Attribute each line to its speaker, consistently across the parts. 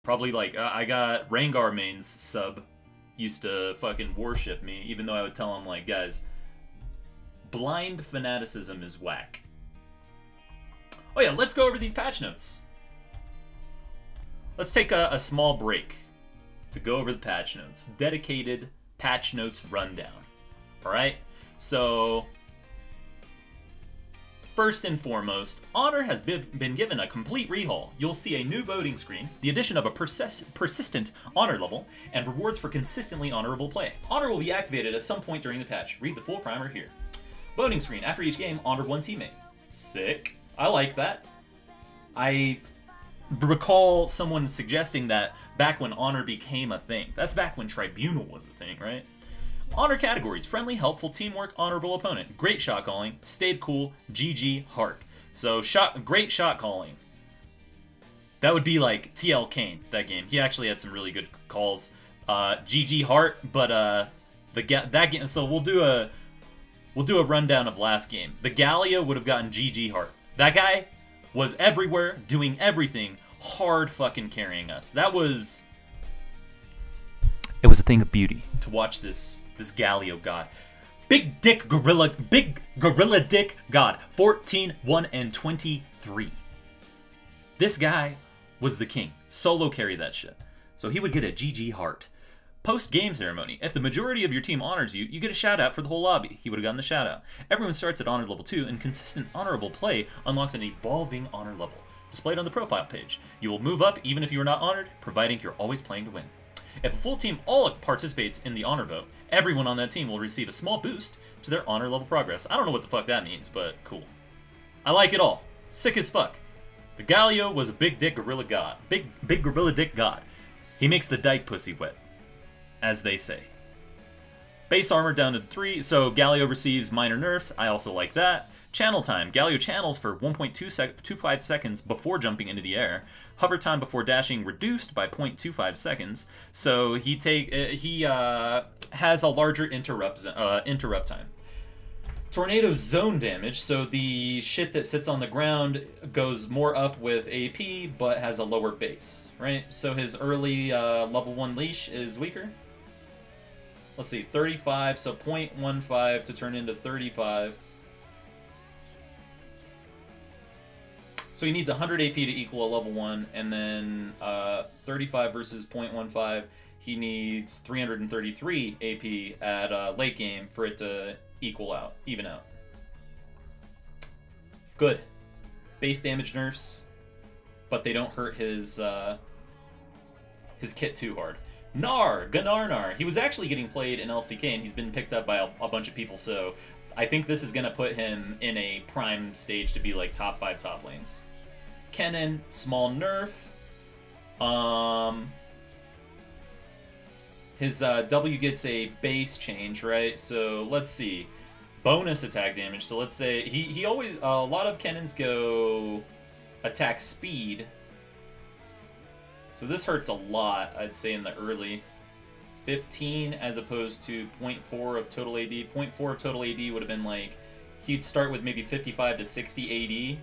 Speaker 1: Probably like, I got Rengar mains sub used to fucking worship me, even though I would tell him, like, guys, blind fanaticism is whack. Oh yeah, let's go over these patch notes. Let's take a small break to go over the patch notes. Dedicated patch notes rundown. Alright? So, first and foremost, Honor has been given a complete rehaul. You'll see a new voting screen, the addition of a persistent Honor level, and rewards for consistently honorable play. Honor will be activated at some point during the patch. Read the full primer here. Voting screen. After each game, honor one teammate. Sick. I like that. I recall someone suggesting that back when Honor became a thing. That's back when Tribunal was a thing, right? Honor categories. Friendly, helpful, teamwork, honorable opponent. Great shot calling. Stayed cool. GG, heart. So, great shot calling. That would be like TL Kane, that game. He actually had some really good calls. GG, heart, but that game... So we'll do a rundown of last game. The Galio would have gotten GG heart. That guy was everywhere, doing everything, hard fucking carrying us. That was... It was a thing of beauty to watch this Galio god. Big gorilla dick god. 14, 1, and 23. This guy was the king. Solo carry that shit. So he would get a GG heart. Post-game ceremony. If the majority of your team honors you, you get a shout-out for the whole lobby. He would have gotten the shout-out. Everyone starts at honor level 2, and consistent honorable play unlocks an evolving honor level, displayed on the profile page. You will move up even if you are not honored, providing you're always playing to win. If a full team all participates in the honor vote, everyone on that team will receive a small boost to their honor level progress. I don't know what the fuck that means, but cool. I like it all. Sick as fuck. The Galio was a big dick gorilla god. Big gorilla dick god. He makes the dyke pussy wet, as they say. Base armor down to 3, so Galio receives minor nerfs. I also like that. Channel time. Galio channels for 1.25 seconds before jumping into the air. Hover time before dashing reduced by 0.25 seconds. So he has a larger interrupt time. Tornado zone damage. So the shit that sits on the ground goes more up with AP, but has a lower base, right? So his early level 1 leash is weaker. Let's see, 35, so 0.15 to turn into 35. So he needs 100 AP to equal a level 1, and then 35 versus 0.15, he needs 333 AP at late game for it to even out. Good. Base damage nerfs, but they don't hurt his kit too hard. Ganarnar. He was actually getting played in LCK, and he's been picked up by a bunch of people, so I think this is going to put him in a prime stage to be like top 5 top lanes. Kennen, small nerf. His W gets a base change, right? So let's see. Bonus attack damage. So let's say he always... a lot of Kennens go attack speed. So this hurts a lot, I'd say, in the early. 15 as opposed to 0.4 of total AD. 0.4 of total AD would have been like... He'd start with maybe 55 to 60 AD.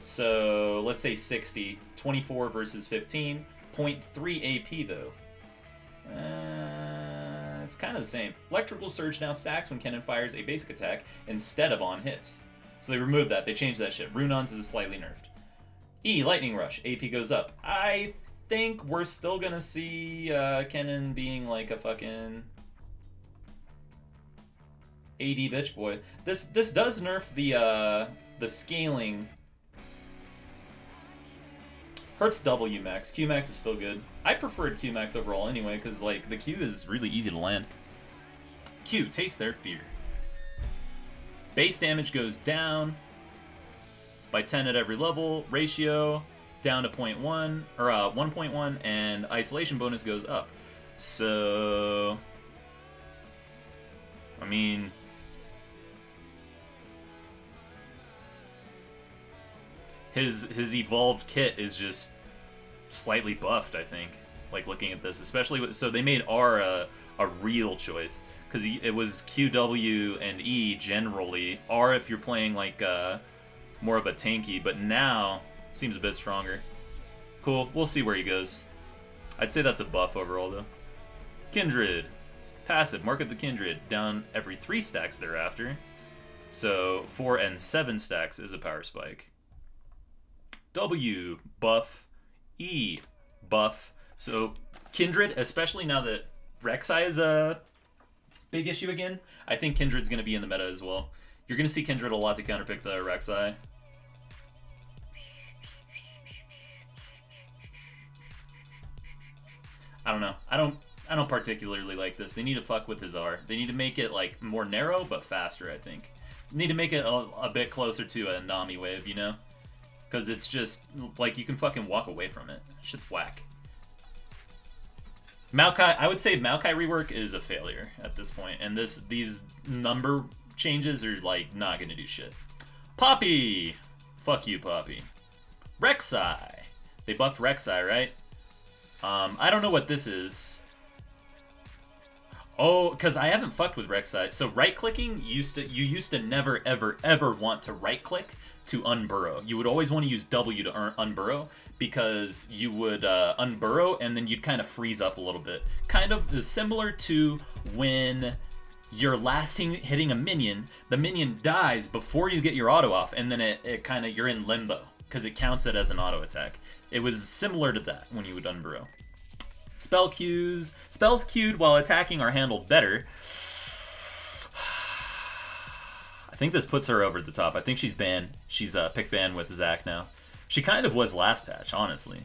Speaker 1: So let's say 60. 24 versus 15. 0.3 AP though. It's kind of the same. Electrical Surge now stacks when Kennen fires a basic attack instead of on hit. So they removed that. They changed that shit. Runon's is slightly nerfed. E, Lightning Rush. AP goes up. I think we're still gonna see Kennen being like a fucking AD bitch boy. This does nerf the scaling. Hurts W max. Q max is still good. I preferred Q max overall anyway, because like the Q is really easy to land. Q, taste their fear. Base damage goes down by 10 at every level. Ratio down to 0.1 or 1.1, and isolation bonus goes up. So, I mean, his evolved kit is just slightly buffed, I think. Like looking at this, especially with, so they made R a real choice because it was QW and E generally. R if you're playing like more of a tanky, but now seems a bit stronger. Cool. We'll see where he goes. I'd say that's a buff overall, though. Kindred. Passive. Market the Kindred. Down every 3 stacks thereafter. So 4 and 7 stacks is a power spike. W. Buff. E. Buff. So Kindred, especially now that Rek'Sai is a big issue again, I think Kindred's going to be in the meta as well. You're going to see Kindred a lot to counterpick the Rek'Sai. I don't know. I don't particularly like this. They need to fuck with his R. They need to make it like more narrow but faster, I think. They need to make it a bit closer to a Nami wave, you know? Because it's just like you can fucking walk away from it. Shit's whack. Maokai, I would say Maokai rework is a failure at this point, and these number changes are like not gonna do shit. Poppy, fuck you, Poppy. Rek'Sai, they buffed Rek'Sai, right? I don't know what this is. Oh, because I haven't fucked with Rek'Sai. So right-clicking you used to never ever want to right-click to unburrow. You would always want to use W to unburrow because you would unburrow and then you'd kind of freeze up a little bit. Kind of similar to when you're hitting a minion, the minion dies before you get your auto off, and then it kind of you're in limbo because it counts it as an auto attack. It was similar to that when you would unburrow. Spell cues. Spells queued while attacking are handled better. I think this puts her over the top. I think she's banned. She's pick ban with Zac now. She kind of was last patch, honestly.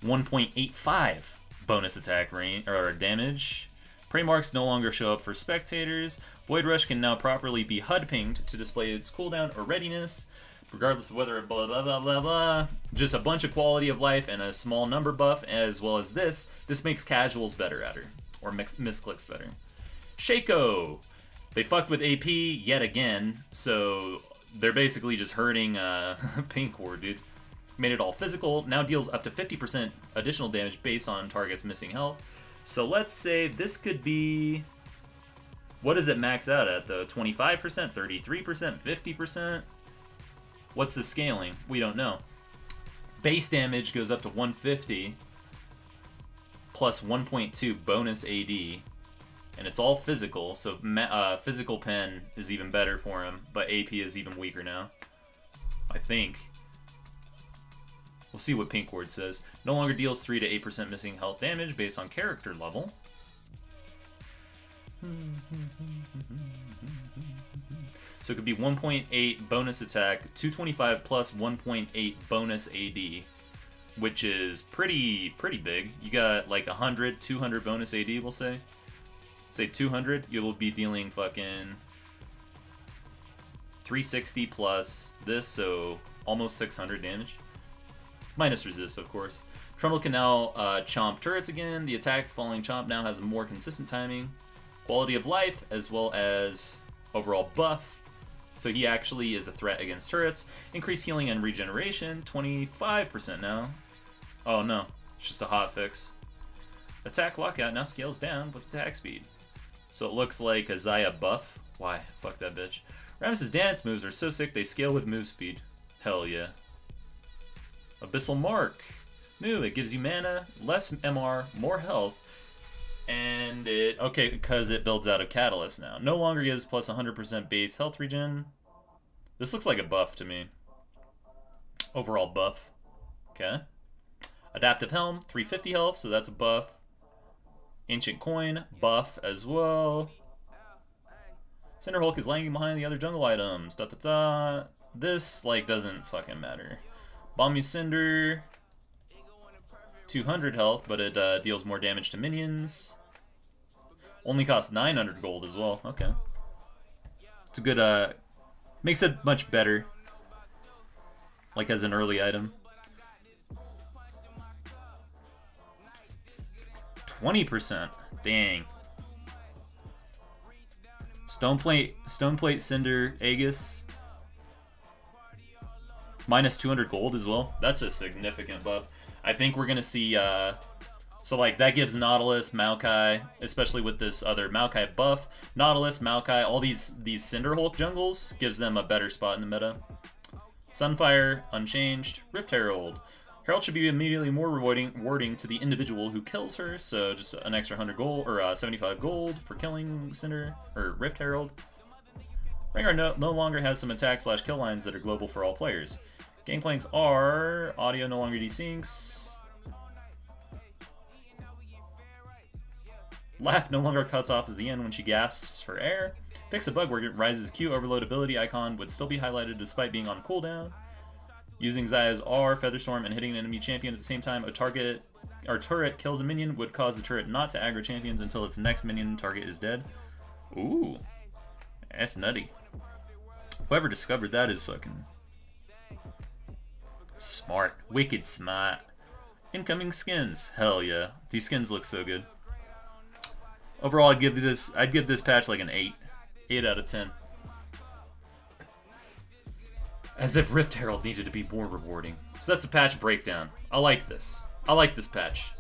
Speaker 1: 1.85 bonus attack range or damage. Prey marks no longer show up for spectators. Void Rush can now properly be HUD pinged to display its cooldown or readiness, regardless of whether blah blah blah blah blah. Just a bunch of quality of life and a small number buff, as well as this. This makes casuals better at her, or misclicks better. Shaco. They fucked with AP yet again, so they're basically just hurting Pink Ward, dude. Made it all physical. Now deals up to 50% additional damage based on target's missing health. So let's say this could be... What does it max out at, though? 25%, 33%, 50%? What's the scaling? We don't know. Base damage goes up to 150 plus 1.2 bonus AD, and it's all physical, so physical pen is even better for him, but AP is even weaker now, I think. We'll see what Pink Ward says. No longer deals 3 to 8% missing health damage based on character level. So it could be 1.8 bonus attack, 225 plus 1.8 bonus AD, which is pretty big. You got like 100, 200 bonus AD, we'll say. Say 200, you'll be dealing fucking 360 plus this, so almost 600 damage. Minus resist, of course. Trundle can now chomp turrets again. The attack following chomp now has more consistent timing, quality of life, as well as overall buff. So he actually is a threat against turrets. Increased healing and regeneration, 25% now. Oh no, it's just a hotfix. Attack lockout now scales down with attack speed. So it looks like a Xayah buff. Why? Fuck that bitch. Rammus' dance moves are so sick they scale with move speed. Hell yeah. Abyssal Mark. New, it gives you mana, less MR, more health, and it... Okay, because it builds out of Catalyst now. No longer gives plus 100% base health regen. This looks like a buff to me. Overall buff. Okay. Adaptive Helm, 350 health, so that's a buff. Ancient Coin, buff as well. Cinder Hulk is lagging behind the other jungle items. This, like, doesn't fucking matter. Bomb Cinder, 200 health, but it deals more damage to minions. Only costs 900 gold as well. Okay. It's a good, makes it much better. Like as an early item. 20%. Dang. Stoneplate Cinder Aegis. Minus 200 gold as well. That's a significant buff. I think we're going to see... so, like, that gives Nautilus, Maokai, especially with this other Maokai buff. Nautilus, Maokai, all these Cinder Hulk jungles gives them a better spot in the meta. Sunfire, unchanged. Rift Herald. Herald should be immediately more rewarding to the individual who kills her, so just an extra 100 gold, or 75 gold for killing Cinder, or Rift Herald. Rengar no longer has some attack/kill lines that are global for all players. Gangplanks are audio no longer desyncs. Laugh no longer cuts off at the end when she gasps for air. Fix a bug where Rise's Q overload ability icon would still be highlighted despite being on cooldown. Using Zaya's R, Featherstorm, and hitting an enemy champion at the same time a turret kills a minion would cause the turret not to aggro champions until its next minion target is dead. Ooh. That's nutty. Whoever discovered that is fucking smart. Wicked smart. Incoming skins. Hell yeah. These skins look so good. Overall, I'd give this patch like an 8. 8 out of 10. As if Rift Herald needed to be more rewarding. So that's the patch breakdown. I like this. I like this patch.